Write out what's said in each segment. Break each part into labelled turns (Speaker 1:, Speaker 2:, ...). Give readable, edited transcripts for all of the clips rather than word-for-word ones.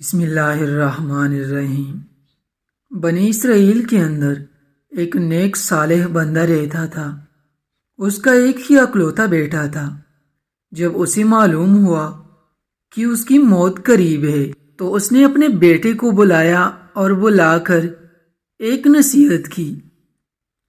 Speaker 1: بسم اللہ الرحمن الرحیم۔ بنی اسرائیل کے اندر ایک نیک صالح بندہ رہتا تھا۔ اس کا ایک ہی اکلوتا بیٹا تھا۔ جب اسے معلوم ہوا کہ اس کی موت قریب ہے تو اس نے اپنے بیٹے کو بلایا اور بلا کر ایک نصیحت کی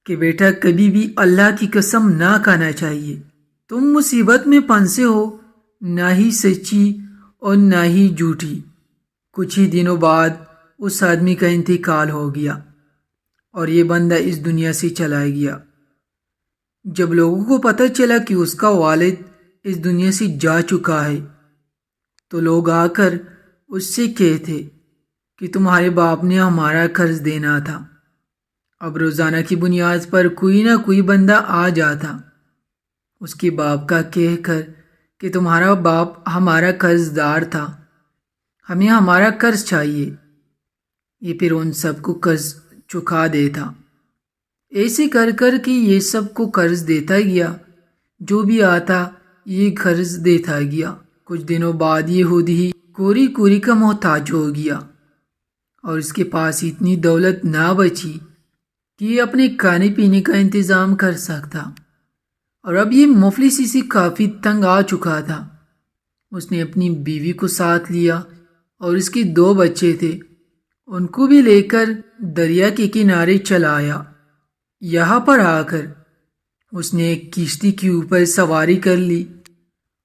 Speaker 1: کہ بیٹا کبھی بھی اللہ کی قسم نہ کھانا چاہیے۔ تم مصیبت میں پھنسے ہو، نہ ہی سچی اور نہ ہی جھوٹی۔ کچھ ہی دنوں بعد اس آدمی کا انتقال ہو گیا اور یہ بندہ اس دنیا سے چلا گیا۔ جب لوگوں کو پتہ چلا کہ اس کا والد اس دنیا سے جا چکا ہے تو لوگ آ کر اس سے کہتے کہ تمہارے باپ نے ہمارا قرض دینا تھا۔ اب روزانہ کی بنیاد پر کوئی نہ کوئی بندہ آ جاتا اس کے باپ کا کہہ کر کہ تمہارا باپ ہمارا قرض دار تھا، ہمیں ہمارا قرض چاہیے۔ یہ پھر ان سب کو قرض چکا دیتا۔ ایسے کر کر کے یہ سب کو قرض دیتا گیا، جو بھی آتا یہ قرض دیتا گیا۔ کچھ دنوں بعد یہ خود ہی کوری کوری کا محتاج ہو گیا اور اس کے پاس اتنی دولت نہ بچی کہ یہ اپنے کھانے پینے کا انتظام کر سکتا، اور اب یہ مفلسی سے کافی تنگ آ چکا تھا۔ اس نے اپنی بیوی کو ساتھ لیا اور اس کے 2 بچے تھے، ان کو بھی لے کر دریا کے کنارے چلا آیا۔ یہاں پر آ کر اس نے ایک کشتی کے اوپر سواری کر لی۔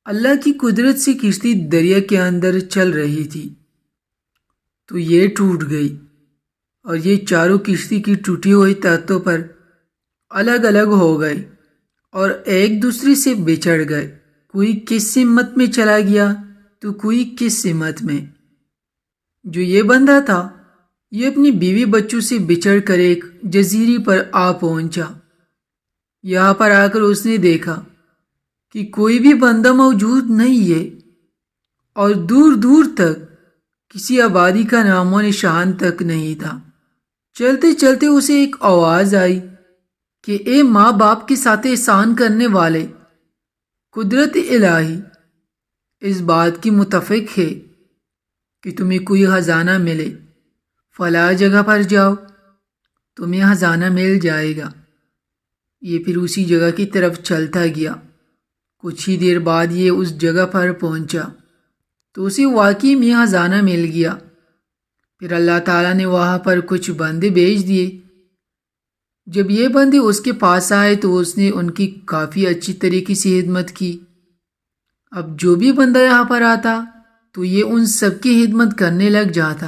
Speaker 1: اللہ کی قدرت سے کشتی دریا کے اندر چل رہی تھی تو یہ ٹوٹ گئی اور یہ چاروں کشتی کی ٹوٹی ہوئی تختوں پر الگ الگ ہو گئے اور ایک دوسرے سے بچھڑ گئے۔ کوئی کس سمت میں چلا گیا تو کوئی کس سمت میں۔ جو یہ بندہ تھا یہ اپنی بیوی بچوں سے بچھڑ کر ایک جزیرے پر آ پہنچا۔ یہاں پر آ کر اس نے دیکھا کہ کوئی بھی بندہ موجود نہیں ہے اور دور دور تک کسی آبادی کا نام و نشان تک نہیں تھا۔ چلتے چلتے اسے ایک آواز آئی کہ اے ماں باپ کے ساتھ احسان کرنے والے، قدرت الہی اس بات کی متفق ہے کہ تمہیں کوئی خزانہ ملے، فلاں جگہ پر جاؤ، تمہیں خزانہ مل جائے گا۔ یہ پھر اسی جگہ کی طرف چلتا گیا۔ کچھ ہی دیر بعد یہ اس جگہ پر پہنچا تو اسے واقعی میں خزانہ مل گیا۔ پھر اللہ تعالیٰ نے وہاں پر کچھ بندے بھیج دیے۔ جب یہ بندے اس کے پاس آئے تو اس نے ان کی کافی اچھی طریقے سے خدمت کی۔ اب جو بھی بندہ یہاں پر آتا تو یہ ان سب کی خدمت کرنے لگ جاتا۔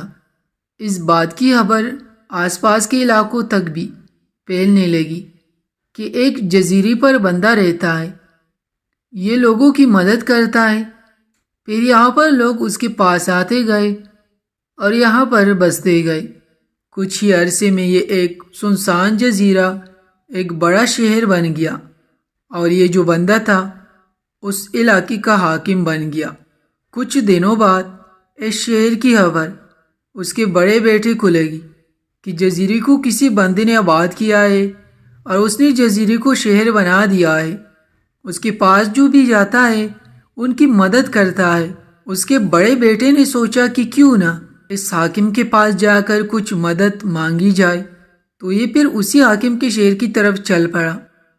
Speaker 1: اس بات کی خبر آس پاس کے علاقوں تک بھی پھیلنے لگی کہ ایک جزیرے پر بندہ رہتا ہے، یہ لوگوں کی مدد کرتا ہے۔ پھر یہاں پر لوگ اس کے پاس آتے گئے اور یہاں پر بستے گئے۔ کچھ ہی عرصے میں یہ ایک سنسان جزیرہ ایک بڑا شہر بن گیا اور یہ جو بندہ تھا اس علاقے کا حاکم بن گیا۔ کچھ دنوں بعد اس شہر کی خبر اس کے بڑے بیٹے کو لگی کہ جزیرے کو کسی بندے نے آباد کیا ہے اور اس نے جزیرے کو شہر بنا دیا ہے۔ اس کے پاس جو بھی جاتا ہے ان کی مدد کرتا ہے۔ اس کے بڑے بیٹے نے سوچا کہ کیوں نہ اس حاکم کے پاس جا کر کچھ مدد مانگی جائے، تو یہ پھر اسی حاکم کے شہر کی طرف چل پڑا۔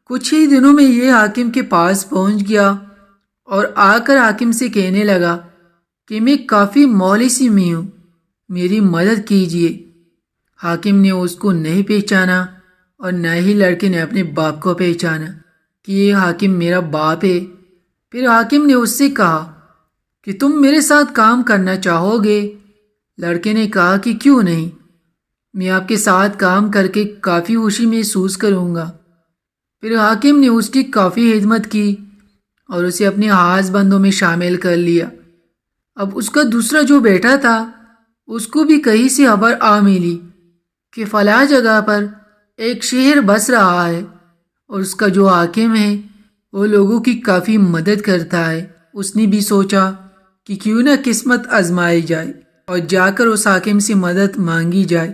Speaker 1: کچھ ہی دنوں میں یہ حاکم کے پاس پہنچ گیا اور آ کر حاکم سے کہنے لگا کہ میں کافی مولسی میں ہوں، میری مدد کیجیے۔ حاکم نے اس کو نہیں پہچانا اور نہ ہی لڑکے نے اپنے باپ کو پہچانا کہ یہ حاکم میرا باپ ہے۔ پھر حاکم نے اس سے کہا کہ تم میرے ساتھ کام کرنا چاہو گے؟ لڑکے نے کہا کہ کیوں نہیں، میں آپ کے ساتھ کام کر کے کافی خوشی محسوس کروں گا۔ پھر حاکم نے اس کی کافی خدمت کی اور اسے اپنے خاص بندوں میں شامل کر لیا۔ اب اس کا دوسرا جو بیٹا تھا اس کو بھی کہیں سے خبر آ ملی کہ فلاں جگہ پر ایک شہر بس رہا ہے اور اس کا جو حاکم ہے وہ لوگوں کی کافی مدد کرتا ہے۔ اس نے بھی سوچا کہ کیوں نہ قسمت آزمائی جائے اور جا کر اس حاکم سے مدد مانگی جائے۔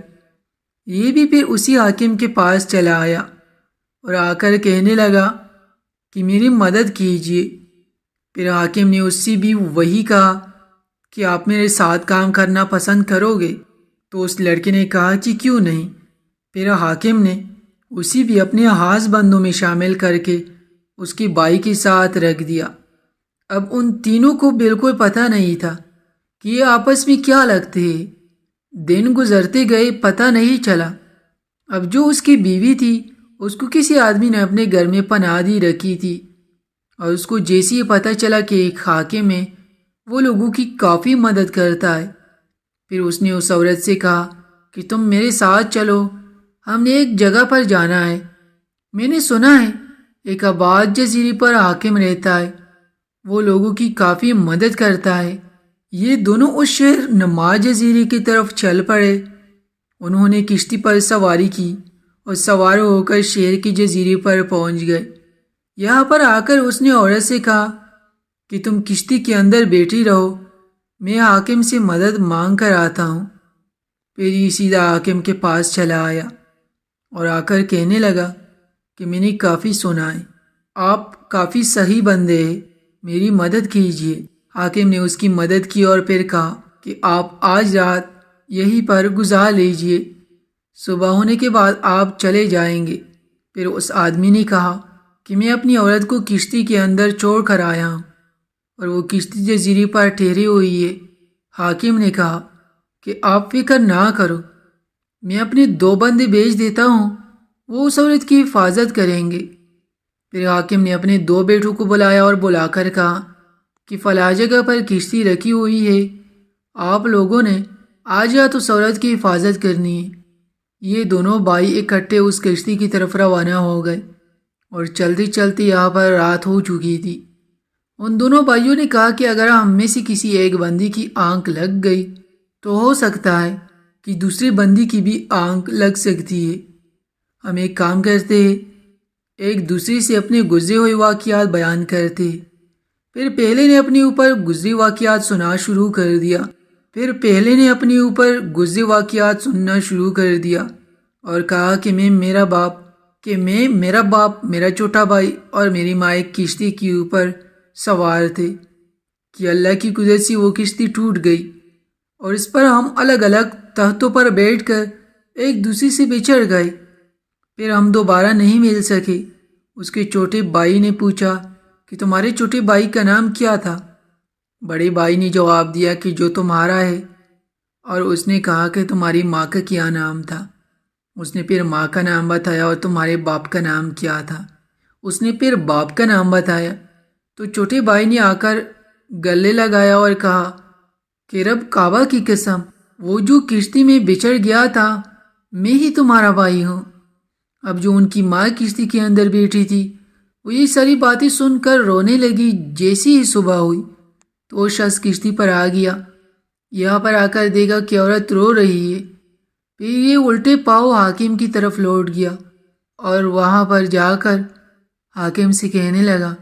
Speaker 1: یہ بھی پھر اسی حاکم کے پاس چلا آیا اور آ کر کہنے لگا کہ میری مدد کیجیے۔ پھر حاکم نے اس سے بھی وہی کہا کہ آپ میرے ساتھ کام کرنا پسند کرو گے؟ تو اس لڑکے نے کہا کہ کیوں نہیں۔ پھر حاکم نے اسی بھی اپنے ہاس بندوں میں شامل کر کے اس کی بائی کے ساتھ رکھ دیا۔ اب ان تینوں کو بالکل پتہ نہیں تھا کہ یہ آپس میں کیا لگتے ہیں۔ دن گزرتے گئے، پتہ نہیں چلا۔ اب جو اس کی بیوی تھی اس کو کسی آدمی نے اپنے گھر میں پناہ دی رکھی تھی، اور اس کو جیسے ہی پتہ چلا کہ ایک حاکم ہے وہ لوگوں کی کافی مدد کرتا ہے، پھر اس نے اس عورت سے کہا کہ تم میرے ساتھ چلو، ہم نے ایک جگہ پر جانا ہے۔ میں نے سنا ہے ایک آباد جزیرے پر حاکم رہتا ہے، وہ لوگوں کی کافی مدد کرتا ہے۔ یہ دونوں اس شہر نما جزیرے کی طرف چل پڑے۔ انہوں نے کشتی پر سواری کی اور سوار ہو کر شہر کے جزیرے پر پہنچ گئے۔ یہاں پر آ کر اس نے عورت سے کہا کہ تم کشتی کے اندر بیٹھی رہو، میں حاکم سے مدد مانگ کر آتا ہوں۔ پھر یہ سیدھا حاکم کے پاس چلا آیا اور آ کر کہنے لگا کہ میں نے کافی سنا ہے، آپ کافی صحیح بندے ہیں، میری مدد کیجیے۔ حاکم نے اس کی مدد کی اور پھر کہا کہ آپ آج رات یہیں پر گزار لیجیے، صبح ہونے کے بعد آپ چلے جائیں گے۔ پھر اس آدمی نے کہا کہ میں اپنی عورت کو کشتی کے اندر چھوڑ کر آیا ہوں اور وہ کشتی جزیرے پر ٹھہری ہوئی ہے۔ حاکم نے کہا کہ آپ فکر نہ کرو، میں اپنے 2 بندے بھیج دیتا ہوں، وہ اس عورت کی حفاظت کریں گے۔ پھر حاکم نے اپنے 2 بیٹوں کو بلایا اور بلا کر کہا کہ فلاں جگہ پر کشتی رکھی ہوئی ہے، آپ لوگوں نے آج رات اس عورت کی حفاظت کرنی ہے۔ یہ دونوں بھائی اکٹھے اس کشتی کی طرف روانہ ہو گئے اور چلتے چلتے یہاں پر رات ہو چکی تھی۔ ان دونوں بھائیوں نے کہا کہ اگر ہم میں سے کسی ایک بندی کی آنکھ لگ گئی تو ہو سکتا ہے کہ دوسرے بندی کی بھی آنکھ لگ سکتی ہے۔ ہم ایک کام کرتے ہیں، ایک دوسرے سے اپنے گزرے ہوئے واقعات بیان کرتے ہیں۔ پھر پہلے نے اپنے اوپر گزرے واقعات سننا شروع کر دیا اور کہا کہ میں میرا باپ، میرا چھوٹا بھائی اور میری ماں ایک کشتی کے اوپر سوار تھے کہ اللہ کی قدرت سے وہ کشتی ٹوٹ گئی اور اس پر ہم الگ الگ تختوں پر بیٹھ کر ایک دوسرے سے بچھڑ گئے۔ پھر ہم دوبارہ نہیں مل سکے۔ اس کے چھوٹے بھائی نے پوچھا کہ تمہارے چھوٹے بھائی کا نام کیا تھا؟ بڑے بھائی نے جواب دیا کہ جو تمہارا ہے، اور اس نے کہا کہ تمہاری ماں کا کیا نام تھا؟ اس نے پھر ماں کا نام بتایا۔ اور تمہارے باپ کا نام کیا تھا؟ اس نے پھر باپ کا نام بتایا۔ تو چھوٹے بھائی نے آ کر گلے لگایا اور کہا کہ رب کعبہ کی قسم، وہ جو کشتی میں بچھڑ گیا تھا میں ہی تمہارا بھائی ہوں۔ اب جو ان کی ماں کشتی کے اندر بیٹھی تھی وہ یہ ساری باتیں سن کر رونے لگی۔ جیسی ہی صبح ہوئی تو وہ شخص کشتی پر آ گیا۔ یہاں پر آ کر دیکھا کہ عورت رو رہی ہے۔ پھر یہ الٹے پاؤں حاکم کی طرف لوٹ گیا اور وہاں پر جا کر حاکم سے کہنے لگا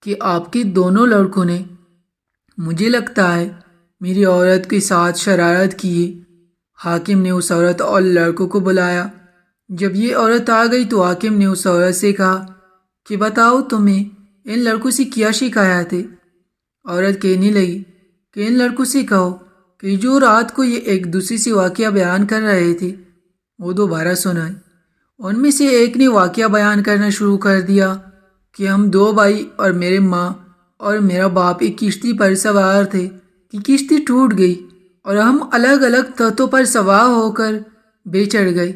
Speaker 1: کہ آپ کے دونوں لڑکوں نے، مجھے لگتا ہے، میری عورت کے ساتھ شرارت کی ہے۔ حاکم نے اس عورت اور لڑکوں کو بلایا۔ جب یہ عورت آ گئی تو حاکم نے اس عورت سے کہا کہ بتاؤ تمہیں ان لڑکوں سے کیا شکایت ہے؟ عورت کہنے لگی کہ ان لڑکوں سے کہو کہ جو رات کو یہ ایک دوسرے سے واقعہ بیان کر رہے تھے وہ دوبارہ سنائیں۔ ان میں سے ایک نے واقعہ بیان کرنا شروع کر دیا کہ ہم 2 بھائی اور میرے ماں اور میرا باپ ایک کشتی پر سوار تھے کہ کشتی ٹوٹ گئی اور ہم الگ الگ تختوں پر سوار ہو کر بچھڑ گئے۔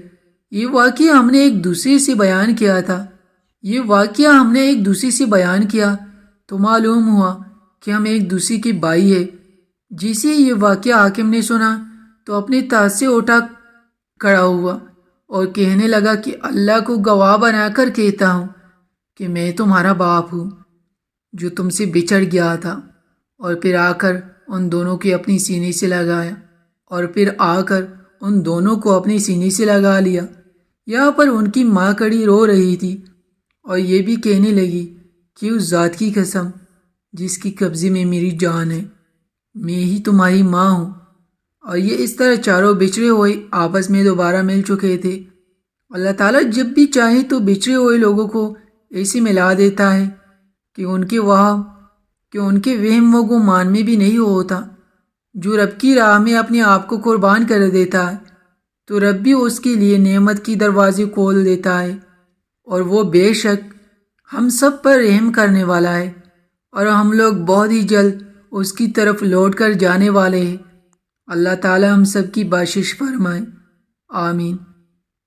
Speaker 1: یہ واقعہ ہم نے ایک دوسرے سے بیان کیا تو معلوم ہوا کہ ہم ایک دوسرے کے بھائی ہیں۔ جیسے یہ واقعہ حاکم نے سنا تو اپنے تخت سے اٹھا کھڑا ہوا اور کہنے لگا کہ اللہ کو گواہ بنا کر کہتا ہوں کہ میں تمہارا باپ ہوں جو تم سے بچھڑ گیا تھا۔ اور پھر آ کر ان دونوں کو اپنی سینے سے لگا لیا۔ یہاں پر ان کی ماں کڑی رو رہی تھی اور یہ بھی کہنے لگی کہ اس ذات کی قسم جس کی قبضے میں میری جان ہے، میں ہی تمہاری ماں ہوں۔ اور یہ اس طرح چاروں بچھڑے ہوئے آپس میں دوبارہ مل چکے تھے۔ اللہ تعالیٰ جب بھی چاہے تو بچھڑے ہوئے لوگوں کو ایسے ملا دیتا ہے کہ ان کے وہم و گمان میں بھی نہیں ہوتا۔ جو رب کی راہ میں اپنے آپ کو قربان کر دیتا ہے تو رب بھی اس کے لیے نعمت کی دروازے کھول دیتا ہے، اور وہ بے شک ہم سب پر رحم کرنے والا ہے، اور ہم لوگ بہت ہی جلد اس کی طرف لوٹ کر جانے والے ہیں۔ اللہ تعالی ہم سب کی بخشش فرمائے، آمین۔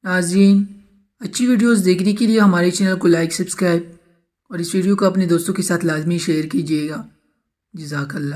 Speaker 1: ناظرین، اچھی ویڈیوز دیکھنے کے لیے ہمارے چینل کو لائک، سبسکرائب اور اس ویڈیو کو اپنے دوستوں کے ساتھ لازمی شیئر کیجیے گا۔ جزاک اللہ۔